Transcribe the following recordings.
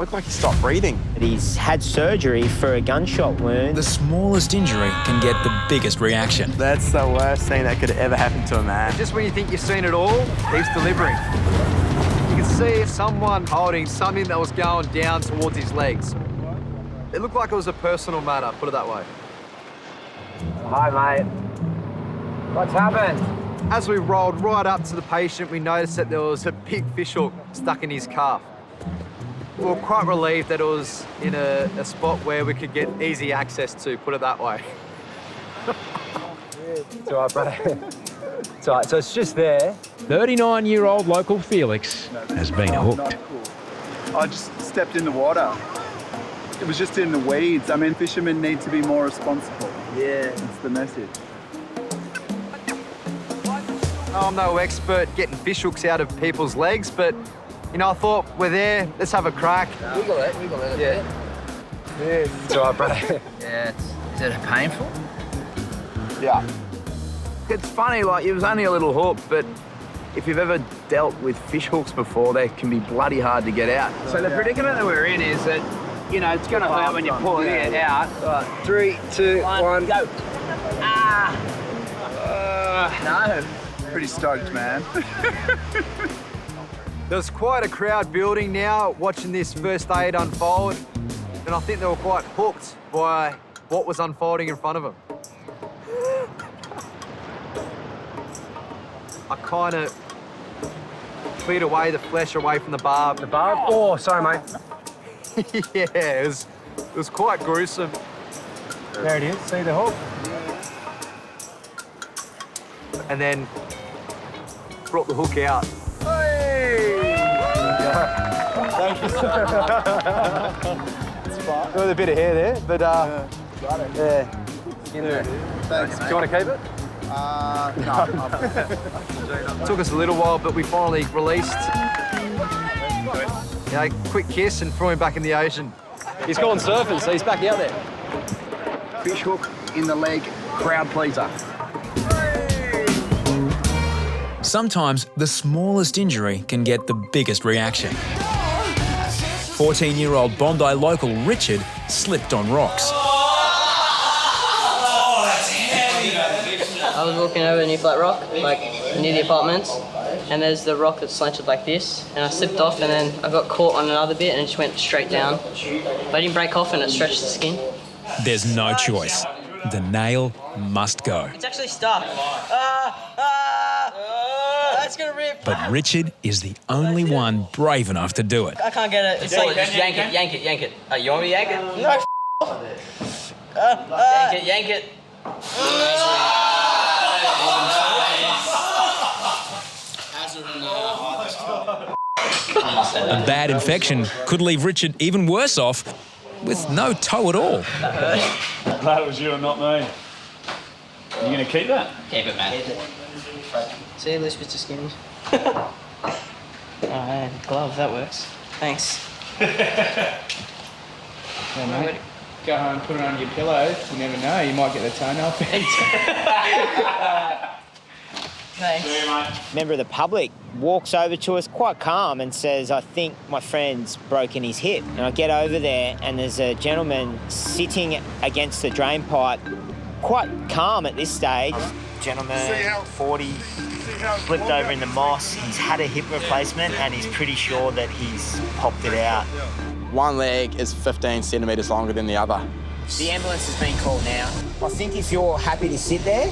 Looked like he stopped breathing. He's had surgery for a gunshot wound. The smallest injury can get the biggest reaction. That's the worst thing that could ever happen to a man. Just when you think you've seen it all, he's delivering. You can see someone holding something that was going down towards his legs. It looked like it was a personal matter, put it that way. Hi, mate. What's happened? As we rolled right up to the patient, we noticed that there was a big fishhook stuck in his calf. We were quite relieved that it was in a spot where we could get easy access to, put it that way. It's all right, brother. It's all right, so it's just there. 39-year-old local Felix has been hooked. I just stepped in the water. It was just in the weeds. I mean, fishermen need to be more responsible. Yeah. That's the message. I'm no expert getting fish hooks out of people's legs, but you know, I thought, we're there, let's have a crack. Wiggle it. Yeah. It's all right, brother. Yeah, is it painful? Yeah. It's funny, like, it was only a little hook, but if you've ever dealt with fish hooks before, they can be bloody hard to get out. So the predicament that we're in is that, you know, it's going to hurt when you pull it out. Right, 3, 2, 1, go. No. Pretty stoked, man. There's quite a crowd building now watching this first aid unfold, and I think they were quite hooked by what was unfolding in front of them. I kind of cleared away the flesh away from the barb. The barb? Oh, sorry, mate. Yeah, it was quite gruesome. There it is. See the hook? And then brought the hook out. Thank you, sir. There was a bit of hair there, but yeah. In there. Thanks, Do you want to keep it? No. It took us a little while, but we finally released. You know, quick kiss and threw him back in the ocean. He's gone surfing, so he's back out there. Fish hook in the leg, crowd pleaser. Sometimes the smallest injury can get the biggest reaction. 14-year-old Bondi local Richard slipped on rocks. I was walking over a new flat rock, like near the apartments, and there's the rock that's slanted like this, and I slipped off and then I got caught on another bit and it just went straight down. But I didn't break off and it stretched the skin. There's no choice. The nail must go. It's actually stuck. That's gonna rip. But Richard is the only one brave enough to do it. I can't get it. It's like, just yank it. You want me to yank it? No, yank it. A bad infection could leave Richard even worse off with no toe at all. Glad it was you and not me. Are you going to keep that? Keep it, man. See, at least it's skinny. Alright, glove, that works. Thanks. Yeah, mate. Go home, put it on your pillow. You never know, you might get the toenail picked. Thanks. See you, mate. Member of the public walks over to us quite calm and says, I think my friend's broken his hip. And I get over there and there's a gentleman sitting against the drain pipe, quite calm at this stage. Gentleman, 40, flipped over in the moss. He's had a hip replacement and he's pretty sure that he's popped it out. One leg is 15 centimetres longer than the other. The ambulance has been called now. I think if you're happy to sit there...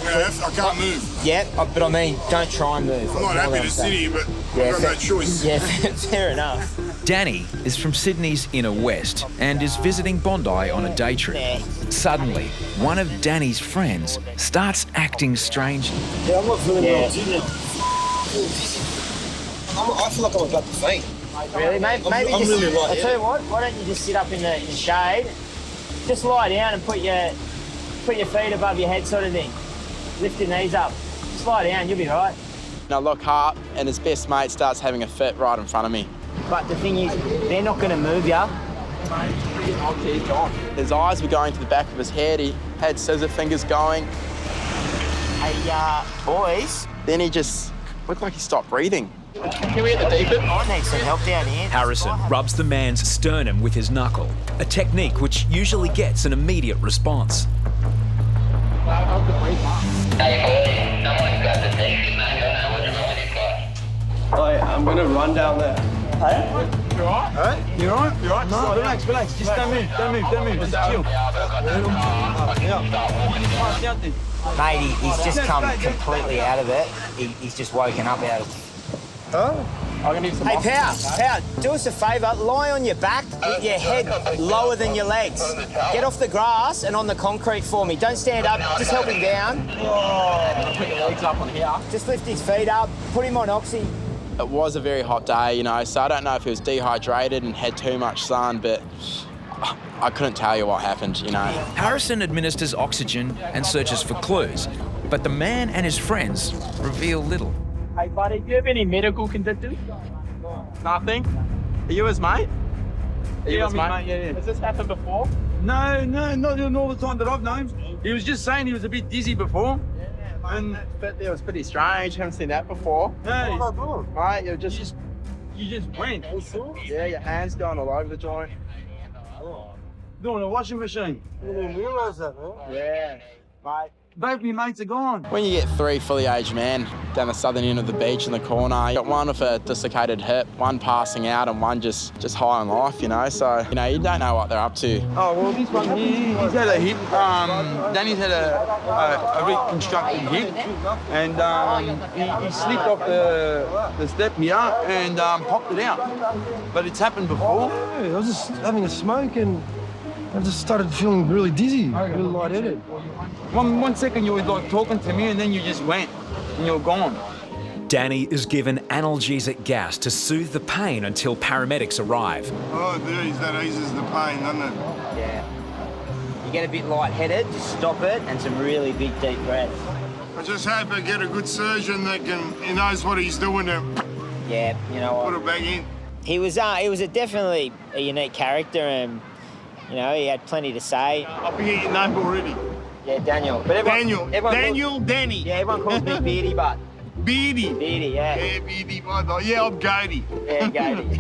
I can't move. Yeah, but I mean, don't try and move. I'm not happy to sit here, but I've got no choice. Yeah, fair enough. Danny is from Sydney's inner west and is visiting Bondi on a day trip. Suddenly, one of Danny's friends starts acting strange. Yeah, I'm not feeling well. I feel like I'm about to faint. Really, mate? Maybe I'm just, really light, I'll tell you what, why don't you just sit up in the shade, just lie down and put your feet above your head sort of thing. Lift your knees up. Just lie down, you'll be right. And I look up and his best mate starts having a fit right in front of me. But the thing is, they're not going to move you. His eyes were going to the back of his head. He had scissor fingers going. Hey, boys. Then he just looked like he stopped breathing. Can we get the deep end? I need some help down here. Harrison rubs the man's sternum with his knuckle, a technique which usually gets an immediate response. I'm gonna run down there. Hey? You alright? Hey? You alright? You alright? No, relax. Just don't move. Just chill. Mate, he's just come completely out of it. He's just woken up out of it. Oh? I'm gonna need some. Hey, Pow, do us a favour. Lie on your back with your head lower than your legs. Get off the grass and on the concrete for me. Don't stand up. Just help him down. Put your legs up on here. Just lift his feet up. Put him on oxy. It was a very hot day, you know, so I don't know if he was dehydrated and had too much sun, but I couldn't tell you what happened, you know. Harrison administers oxygen and searches for clues, but the man and his friends reveal little. Hey, buddy, do you have any medical conditions? Nothing? Are you his mate? Are you his mate? Yeah. Has this happened before? No, not all the time that I've known him. He was just saying he was a bit dizzy before. And But it was pretty strange, haven't seen that before. hey, Right, you just went. yeah, your hands going all over the joint. Doing a washing machine. I didn't realise that, man. Yeah, mate. Both my mates are gone. When you get three fully aged men down the southern end of the beach in the corner, you got one with a dislocated hip, one passing out and one just high on life, you know, so, you know, you don't know what they're up to. Oh, well, this one here, he's had a hip. Danny's had a reconstructed hip. And he slipped off the step here and popped it out. But it's happened before. I was just having a smoke and I just started feeling really dizzy, really lightheaded. One second you were like talking to me and then you just went and you're gone. Danny is given analgesic gas to soothe the pain until paramedics arrive. Oh, geez, that eases the pain, doesn't it? Yeah. You get a bit lightheaded, just stop it, and some really big, deep breaths. I just hope I get a good surgeon that he knows what he's doing to Yeah, you know put what? it back in. He was definitely a unique character, and you know he had plenty to say. I forget your name already. Yeah, Daniel. But Danny. Yeah, everyone calls me Beardy, but Beardy. Beardy, yeah. Yeah, Beardy. Yeah, I'm Gatey. Yeah, Gatey.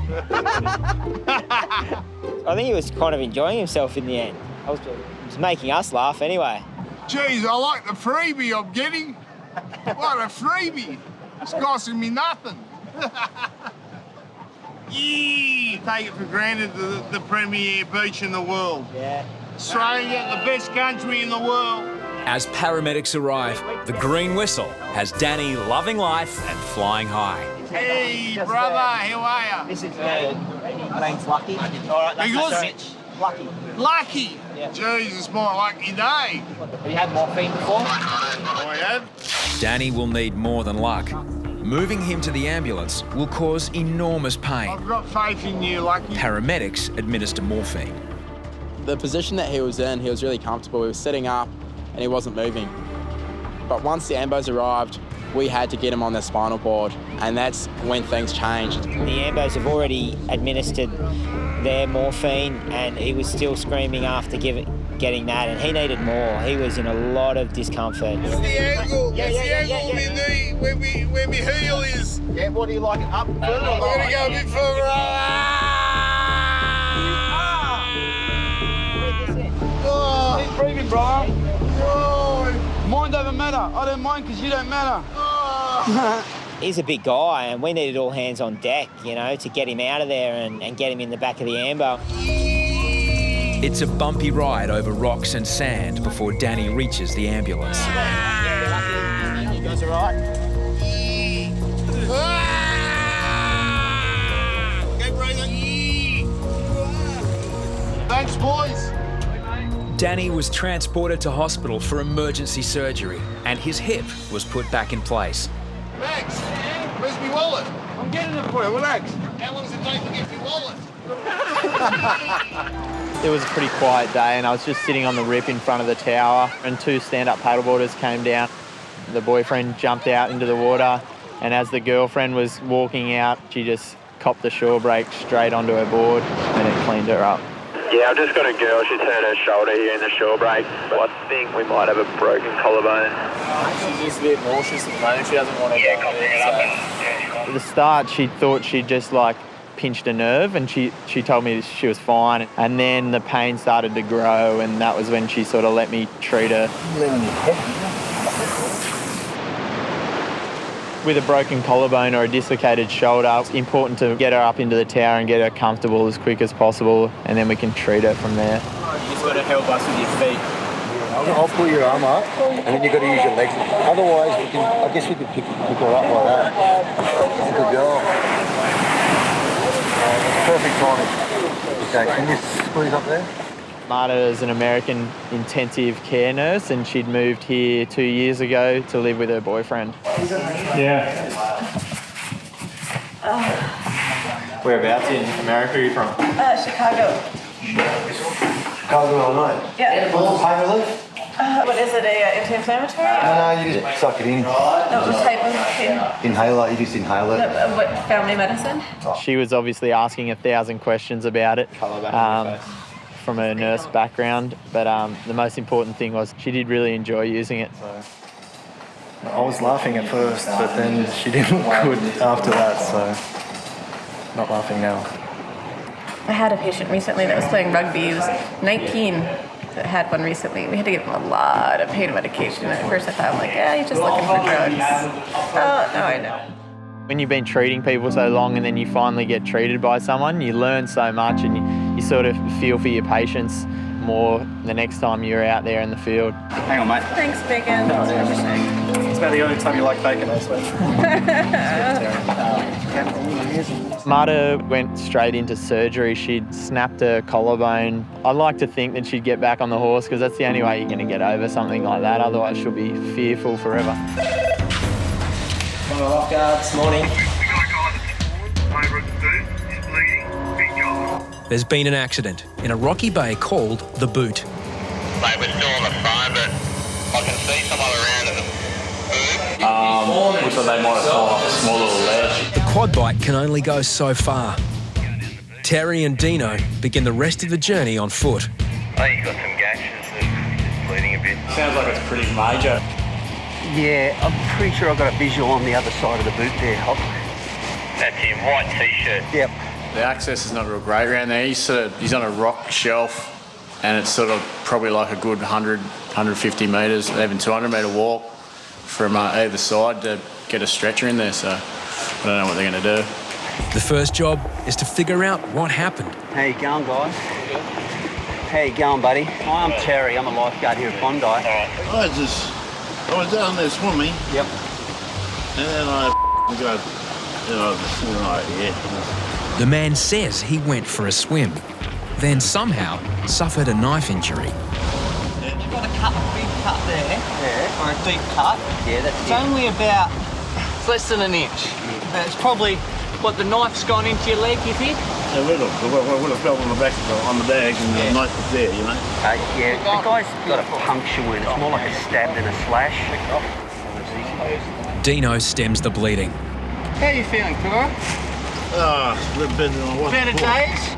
I think he was kind of enjoying himself in the end. It was making us laugh anyway. Jeez, I like the freebie I'm getting. What a freebie. It's costing me nothing. Yeah, take it for granted the premier beach in the world. Yeah. Australia, the best country in the world. As paramedics arrive, the green whistle has Danny loving life and flying high. Hey, brother, how are you? This is my name's Lucky. All right, that's Yours? Mitch. Lucky. Lucky. Yeah. Jesus, my lucky day. Have you had morphine before? I have. Danny will need more than luck. Moving him to the ambulance will cause enormous pain. I've got faith in you, Lucky. Paramedics administer morphine. The position that he was in, he was really comfortable. He was sitting up and he wasn't moving. But once the ambos arrived, we had to get him on the spinal board, and that's when things changed. The ambos have already administered their morphine, and he was still screaming after getting that, and he needed more. He was in a lot of discomfort. It's the angle. It's the angle where my heel is. Yeah, what do you like, up further? I'm going to go a bit further up. Keep breathing, bro. Mind don't matter. I don't mind because you don't matter. He's a big guy, and we needed all hands on deck, you know, to get him out of there and get him in the back of the ambo. It's a bumpy ride over rocks and sand before Danny reaches the ambulance. You guys all right? Keep breathing. Thanks, boys. Danny was transported to hospital for emergency surgery, and his hip was put back in place. Max, where's my wallet? I'm getting it for you, relax. How long does it take to get my wallet? It was a pretty quiet day, and I was just sitting on the rip in front of the tower, and two stand-up paddleboarders came down. The boyfriend jumped out into the water, and as the girlfriend was walking out, she just copped the shore brake straight onto her board, and it cleaned her up. Yeah, I've just got a girl. She's hurt her shoulder here in the shore brake. I think we might have a broken collarbone. She's just a bit nauseous at the moment. She doesn't want to go. At the start, she thought she'd just like pinched a nerve, and she told me she was fine. And then the pain started to grow, and that was when she sort of let me treat her. With a broken collarbone or a dislocated shoulder, it's important to get her up into the tower and get her comfortable as quick as possible, and then we can treat her from there. You just got to help us with your feet. I'll pull your arm up, and then you've got to use your legs. Otherwise, I guess we could pick her up like that. Good girl. Perfect timing. Okay, can you squeeze up there? Marta is an American intensive care nurse, and she'd moved here 2 years ago to live with her boyfriend. Yeah. Whereabouts in America are you from? Chicago. Chicago, Illinois. Yeah. Pain relief? What is it, a anti-inflammatory? No, you just suck it in. No, what type of Inhaler, you just inhale it. What family medicine? She was obviously asking 1,000 questions about it from a nurse background, but the most important thing was she did really enjoy using it. I was laughing at first, but then she didn't look good after that, so not laughing now. I had a patient recently that was playing rugby. He was 19 that had one recently. We had to give him a lot of pain medication. At first I thought, like, yeah, he's just looking for drugs. Oh, no, I know. When you've been treating people so long and then you finally get treated by someone, you learn so much, and you sort of feel for your patients more the next time you're out there in the field. Hang on, mate. Thanks, Bacon. That was interesting. It's about the only time you like bacon, I swear. Marta went straight into surgery. She'd snapped her collarbone. I'd like to think that she'd get back on the horse, because that's the only way you're going to get over something like that. Otherwise, she'll be fearful forever. Bondi Lifeguards, morning. There's been an accident in a rocky bay called the Boot. Mate, we're still on the phone, but I can see someone around at the boot. We thought they might have fallen off a small little ledge. The quad bike can only go so far. Terry and Deano begin the rest of the journey on foot. I think you've got some gashes that's bleeding a bit. Sounds like it's pretty major. Yeah, I'm pretty sure I've got a visual on the other side of the boot there, Hop. That's him, white t-shirt. Yep. The access is not real great around there. He's on a rock shelf, and it's sort of probably like a good 100, 150 metres, even 200 metre walk from either side to get a stretcher in there, so I don't know what they're going to do. The first job is to figure out what happened. How you going, guys? How you going, buddy? Hi, I'm Terry. I'm a lifeguard here at Bondi. I was down there swimming. Yep. And then I got, The man says he went for a swim, then somehow suffered a knife injury. You've got a big cut there, or a deep cut. Yeah, that's It's only about less than an inch. It's probably, the knife's gone into your leg, you think? Yeah, would have fell on the back on the bag, and the knife was there, you know. Yeah, the guy's got a puncture wound. It's more like a stab than a slash. Deano stems the bleeding. How are you feeling, Kura? A little better than I was Better before. days?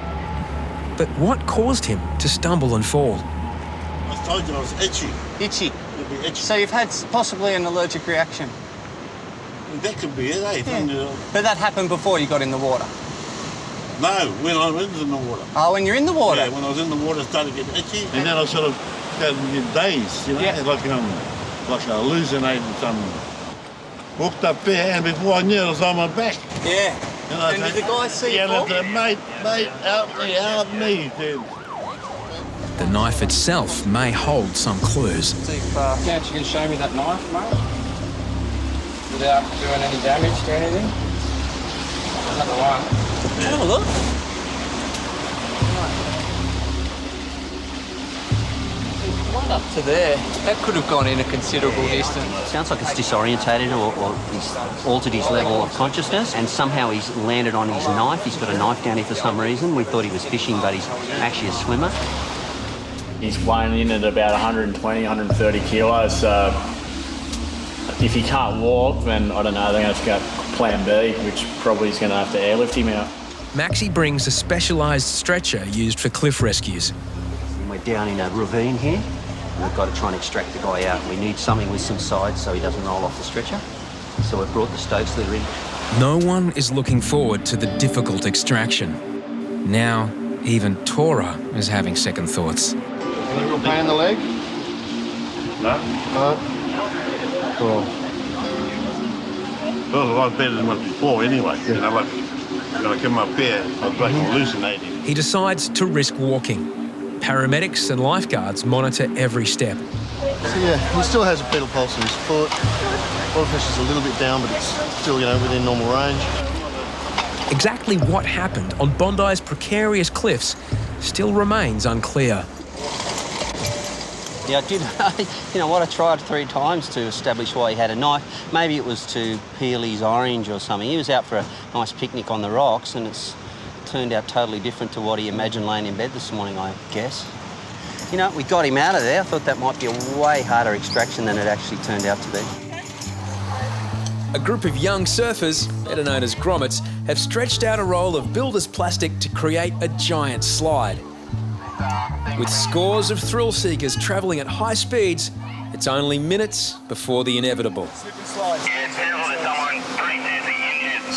But what caused him to stumble and fall? I told you I was itchy. Itchy. So you've had possibly an allergic reaction? That could be it, eh? Yeah. But that happened before you got in the water? No, when I was in the water. Oh, when you're in the water? Yeah, when I was in the water, I started to get itchy, and then I sort of started to get dazed, you know, like I hallucinated something. Walked up there, and before I knew it, I was on my back. Yeah. And did the guy see you fall? Mate, help me, dude. The knife itself may hold some clues. Can't you show me that knife, mate? Without doing any damage to anything? Another one. Have a look. Right up to there. That could have gone in a considerable distance. Sounds like it's disorientated or he's altered his level of consciousness, and somehow he's landed on his knife. He's got a knife down here for some reason. We thought he was fishing, but he's actually a swimmer. He's weighing in at about 120, 130 kilos, so if he can't walk, then I don't know, they're going to have to go plan B, which probably is going to have to airlift him out. Maxi brings a specialised stretcher used for cliff rescues. We're down in a ravine here. We've got to try and extract the guy out. We need something with some sides so he doesn't roll off the stretcher. So we've brought the Stokes that are in. No one is looking forward to the difficult extraction. Now, even Tora is having second thoughts. A little pain in the leg? No. No. Cool. Well, a lot better than what before anyway. You know, like when I come up here, I was like hallucinating. He decides to risk walking. Paramedics and lifeguards monitor every step. So yeah, he still has a pedal pulse in his foot. Blood pressure's a little bit down, but it's still, you know, within normal range. Exactly what happened on Bondi's precarious cliffs still remains unclear. Yeah, I did. You know what? I tried 3 times to establish why he had a knife. Maybe it was to peel his orange or something. He was out for a nice picnic on the rocks, and it's turned out totally different to what he imagined laying in bed this morning, I guess. You know, we got him out of there. I thought that might be a way harder extraction than it actually turned out to be. A group of young surfers, better known as grommets, have stretched out a roll of builder's plastic to create a giant slide. With scores of thrill seekers travelling at high speeds, it's only minutes before the inevitable.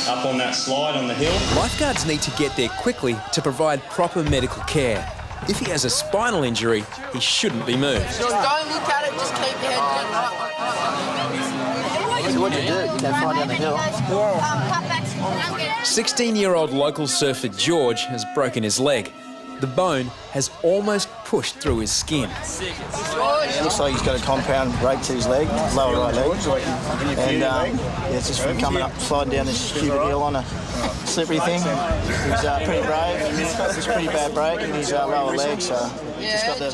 Up on that slide on the hill. Lifeguards need to get there quickly to provide proper medical care. If he has a spinal injury, he shouldn't be moved. Don't look at it, just keep your head down. So what'd you do? You go fly down the hill? 16-year-old local surfer George has broken his leg. The bone has almost pushed through his skin. It looks like he's got a compound break to his leg, lower right leg. And yeah, it's just from coming up, sliding down this stupid hill on a slippery thing. He's pretty brave. It's a pretty bad break in his lower leg, so just got the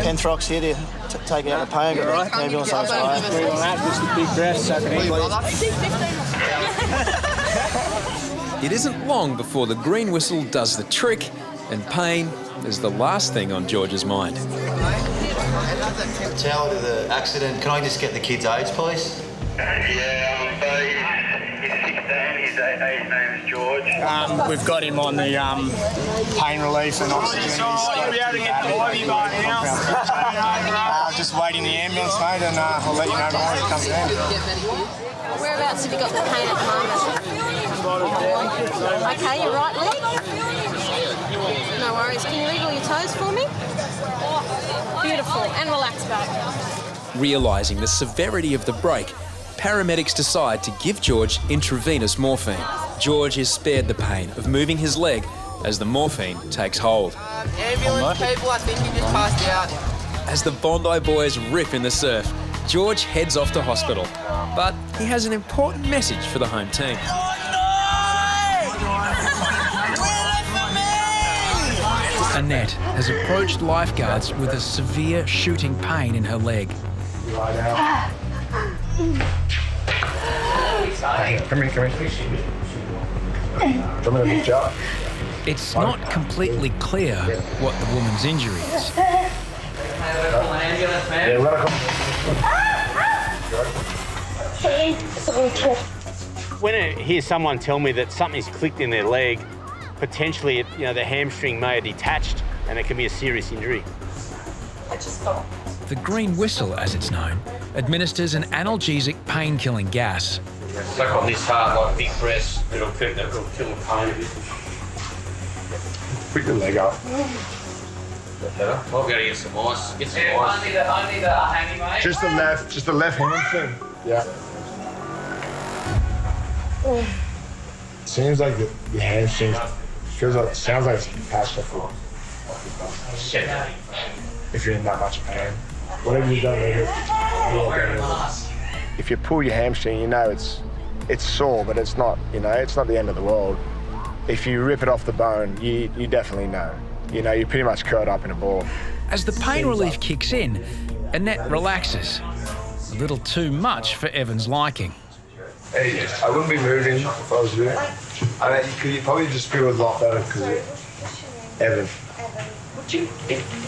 Penthrox here to take out the pain. Got the ambulance on its way. It isn't long before the green whistle does the trick, and pain is the last thing on George's mind. Tell to the accident. Can I just get the kid's age, please? Yeah, so he's 16, his name is George. We've got him on the pain relief and oxygen. You'll be able to get the Ivy by now. Just waiting the ambulance, mate, and I'll let you know more when it comes in. Whereabouts have you got the pain at the moment? Okay, your right leg? No worries. Can you wiggle your toes for me? Beautiful. And relax back. Realising the severity of the break, paramedics decide to give George intravenous morphine. George is spared the pain of moving his leg as the morphine takes hold. Ambulance people, I think you just passed out. As the Bondi boys rip in the surf, George heads off to hospital. But he has an important message for the home team. Annette has approached lifeguards with a severe shooting pain in her leg. Come here. It's not completely clear what the woman's injury is. When I hear someone tell me that something's clicked in their leg, potentially, the hamstring may have detached and it can be a serious injury. The green whistle, as it's known, administers an analgesic pain-killing gas. Suck on this hard, like big press, it'll kill the pain. Put your leg up. Better? I've got to get some ice. Get some ice. I need the hammy, mate. Just the left hamstring. Yeah. Seems like the hamstring sounds like it's catastrophic. Shit. If you're in that much pain, whatever you've done, if you pull your hamstring, it's sore, but it's not the end of the world. If you rip it off the bone, you definitely know. You're pretty much curled up in a ball. As the pain relief kicks in, Annette relaxes. A little too much for Evan's liking. Hey, I wouldn't be moving if I was you. You probably just feel a lot better because Evan. Would you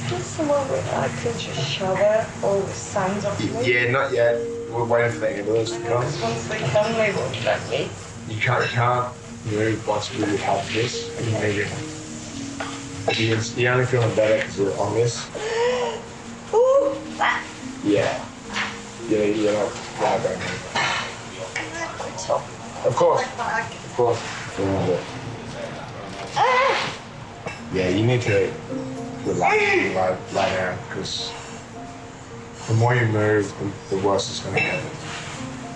just somewhere where I could just shower all the signs of me? Yeah, not yet. We're waiting for the ambulance to come. Once they come, they will track me. You can't move once we have this. And maybe you're only feeling better because we're on this. Ooh, that. Yeah. You're not right. Of course. Back. Of course. Yeah, you need to relax and lie down, because the more you move, the worse it's going to get.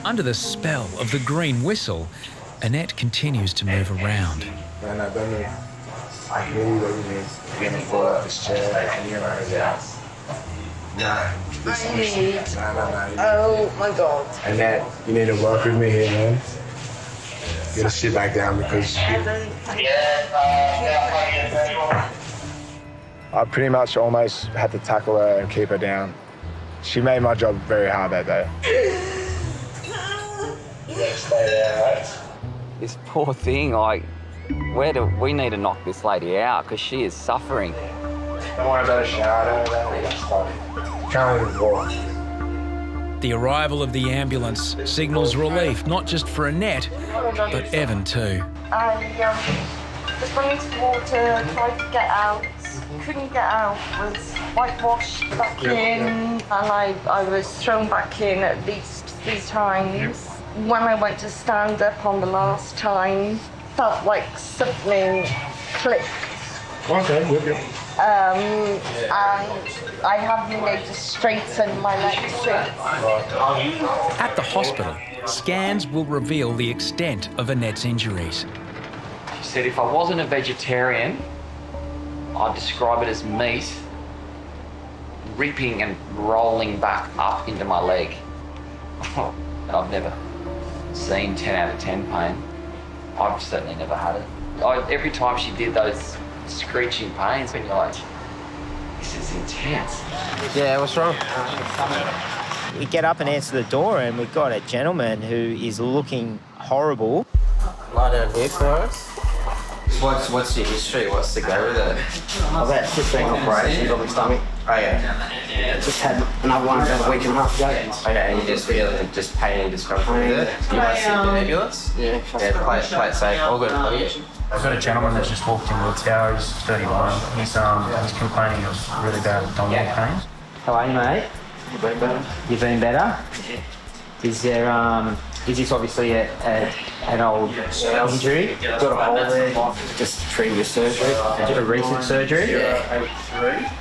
Under the spell of the green whistle, Annette continues to move around. No, don't move. I hear you what you mean. You're going to fall out this chair and you're going to go down. No. No. Oh my God. Annette, you need to work with me here, man. You gotta sit back down because I pretty much almost had to tackle her and keep her down. She made my job very hard that day. This poor thing, like, we need to knock this lady out because she is suffering. Don't worry about a shower, can't even walk. The arrival of the ambulance signals relief, not just for Annette, but Evan too. I was running to the water, tried to get out, couldn't get out, was whitewashed back in, and I was thrown back in at least 3 times. When I went to stand up on the last time, felt like something clicked. Okay, with you. And I haven't been able to straighten my legs since. At the hospital, scans will reveal the extent of Annette's injuries. She said if I wasn't a vegetarian, I'd describe it as meat ripping and rolling back up into my leg. I've never seen 10 out of 10 pain. I've certainly never had it. Every time she did those screeching pains, when you're like, this is intense. Yeah, what's wrong? We get up and answer the door and we've got a gentleman who is looking horrible. Lie down here for us. What's your history? What's the go with it? I've had 15 operations on my stomach. Oh yeah. Just had another one about a week and a half ago. Oh yeah, and you just feel just pain and discomfort with it. You want to see the ambulance? Yeah. Yeah, play it safe. All good. I've got a gentleman that's just walked into the tower. He's 31. He's complaining of really bad abdominal pain. How are you, mate? You've been better. You've been better? Yeah. Is there, is this obviously an old injury? Got a hole there, just previous surgery. A recent surgery? Yeah.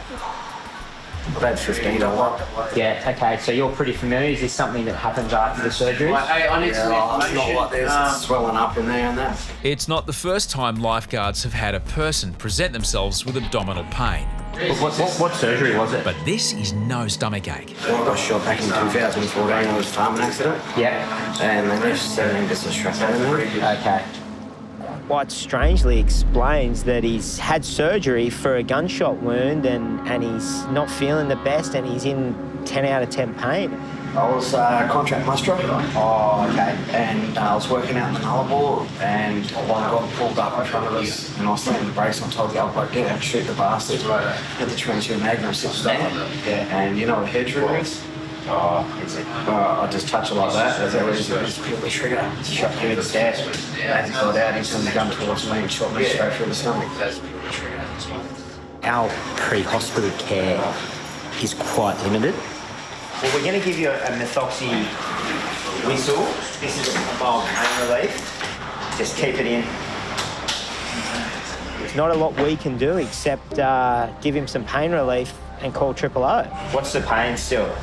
About 15 dollars. Yeah, okay, so you're pretty familiar. Is this something that happens after the surgery? It's not like there's swelling up in there and that. It's not the first time lifeguards have had a person present themselves with abdominal pain. What surgery was it? But this is no stomach ache. Well, I got shot back in 2014. I was a farming accident. Yeah. And they left 17 bits of strap out in there. Okay. Quite strangely explains that he's had surgery for a gunshot wound and he's not feeling the best and he's in 10 out of 10 pain. I was contract musterer. Oh, okay. And I was working out in the nullarbor and one got pulled up in front of us and I was throwing the brakes and I told the other bloke, get out and shoot the bastard. Had the 22 Magnum sitting there. Yeah. And you know what a head trigger is? I just touch it like that. As I was pulled the trigger, shot me in the dash. As he got out, he turned the gun towards me and shot me straight through the stomach. Our pre-hospital care is quite limited. Well, we're going to give you a methoxy whistle. This is a mild pain relief. Just keep it in. There's not a lot we can do except give him some pain relief and call 000. What's the pain still?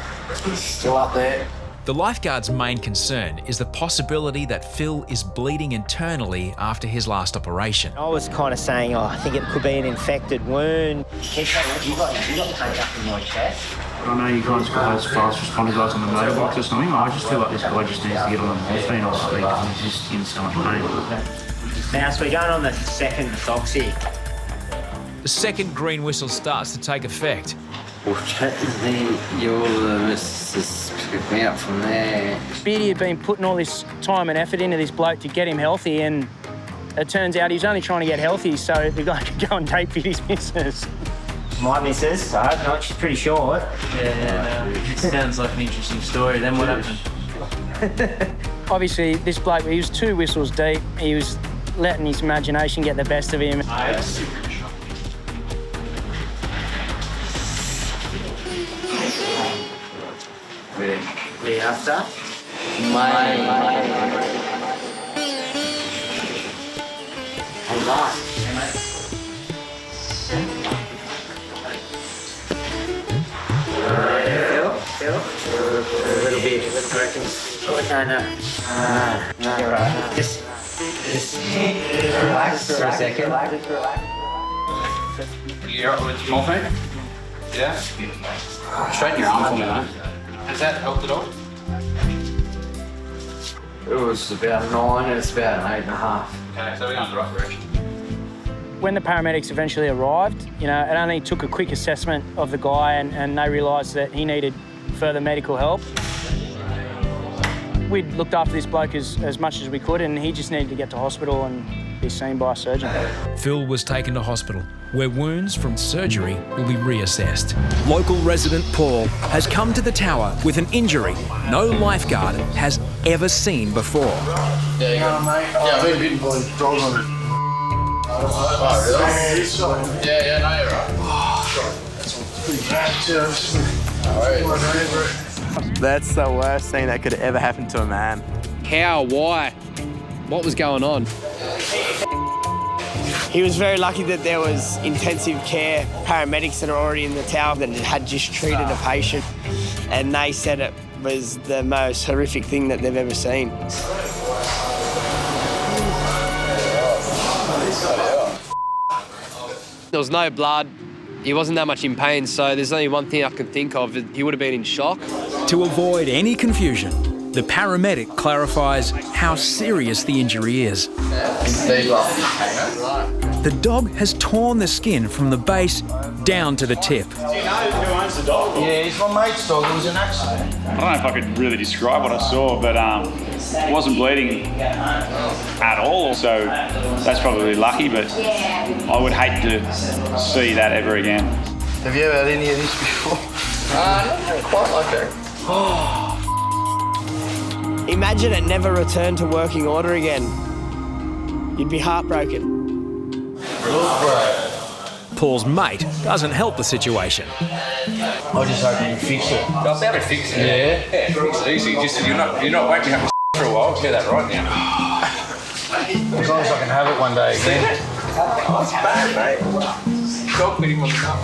Still up there. The lifeguard's main concern is the possibility that Phil is bleeding internally after his last operation. I was kind of saying, I think it could be an infected wound. You got pain up in your chest? I know you guys got those fast responder guys on the motorbikes or something. I just feel like this guy just needs to get on the morphine or something because he's just in so much pain. Now, so we're going on the second methoxy. The second green whistle starts to take effect. We'll chat with me. You'll just pick me up from there. Speedy had been putting all this time and effort into this bloke to get him healthy, and it turns out he's only trying to get healthy so the guy could go and date fit his missus. My missus, I hope not, she's pretty short. Yeah, it sounds like an interesting story. Then what happened? Obviously, this bloke, he was 2 whistles deep. He was letting his imagination get the best of him. Really after? Feel? A little bit. No. You're right. Just relax for a second. You're up with morphine? Yeah? Straighten your arm for me, mate. Has that helped at all? It was about 9 and it's about 8.5. Okay, so we're going in the right direction. When the paramedics eventually arrived, it only took a quick assessment of the guy and they realised that he needed further medical help. We'd looked after this bloke as much as we could and he just needed to get to hospital and be seen by a surgeon. Phil was taken to hospital, where wounds from surgery will be reassessed. Local resident Paul has come to the tower with an injury no lifeguard has ever seen before. There you go, mate. Yeah, I've been bitten by a dog on it. Oh, really? Yeah, no, you're right. That's pretty bad, too. That's the worst thing that could ever happen to a man. How? Why? What was going on? He was very lucky that there was intensive care paramedics that are already in the tower that had just treated a patient, and they said it was the most horrific thing that they've ever seen. There was no blood. He wasn't that much in pain, so there's only one thing I can think of. He would have been in shock. To avoid any confusion, the paramedic clarifies how serious the injury is. The dog has torn the skin from the base down to the tip. Do you know who owns the dog? Yeah, it's my mate's dog. It was an accident. I don't know if I could really describe what I saw, but it wasn't bleeding at all, so that's probably lucky, but I would hate to see that ever again. Have you ever had any of this before? Not quite like that. Imagine it never returned to working order again. You'd be heartbroken. Paul's mate doesn't help the situation. I just hope you can fix it. I'll be able to fix it. Yeah, fix it easy. Just you're not waiting to have a for a while. I'll tell you that right now. As long as I can have it one day again. It's bad, mate. Dog pitting on the cup.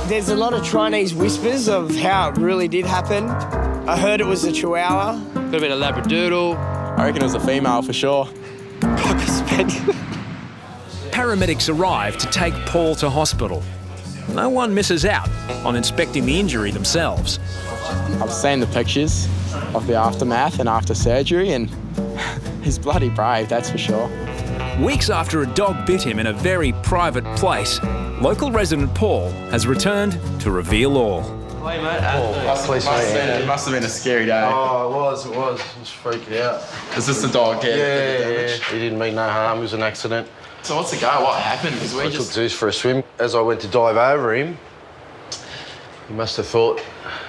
There's a lot of Chinese whispers of how it really did happen. I heard it was a Chihuahua. Could have been a Labradoodle. I reckon it was a female for sure. Paramedics arrive to take Paul to hospital. No one misses out on inspecting the injury themselves. I've seen the pictures of the aftermath and after surgery, and he's bloody brave, that's for sure. Weeks after a dog bit him in a very private place, local resident Paul has returned to reveal all. Hey, mate. It must have been a scary day. Oh, it was. It was freaking out. Is this the dog? Yeah. He didn't mean no harm. It was an accident. So what's the go? What happened? Because I took Zeus for a swim. As I went to dive over him, he must have thought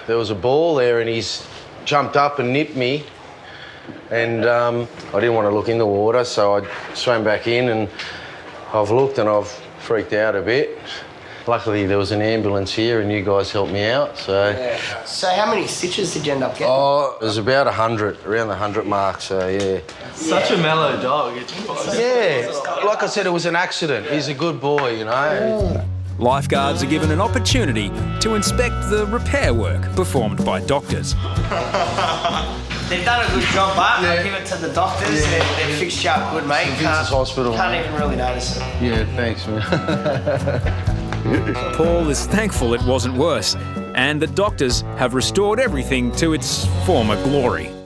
there was a ball there, and he's jumped up and nipped me. And I didn't want to look in the water, so I swam back in, and I've looked and I've freaked out a bit. Luckily, there was an ambulance here and you guys helped me out, so... Yeah. So how many stitches did you end up getting? Oh, it was about 100, around the 100 mark, so yeah. Such a mellow dog. Yeah, like I said, it was an accident. He's a good boy, you know. Lifeguards are given an opportunity to inspect the repair work performed by doctors. They've done a good job, but I'll give it to the doctors. Yeah. They've fixed you up good, mate. Vince's Hospital. Can't even really notice it. Yeah, thanks, man. Paul is thankful it wasn't worse, and the doctors have restored everything to its former glory.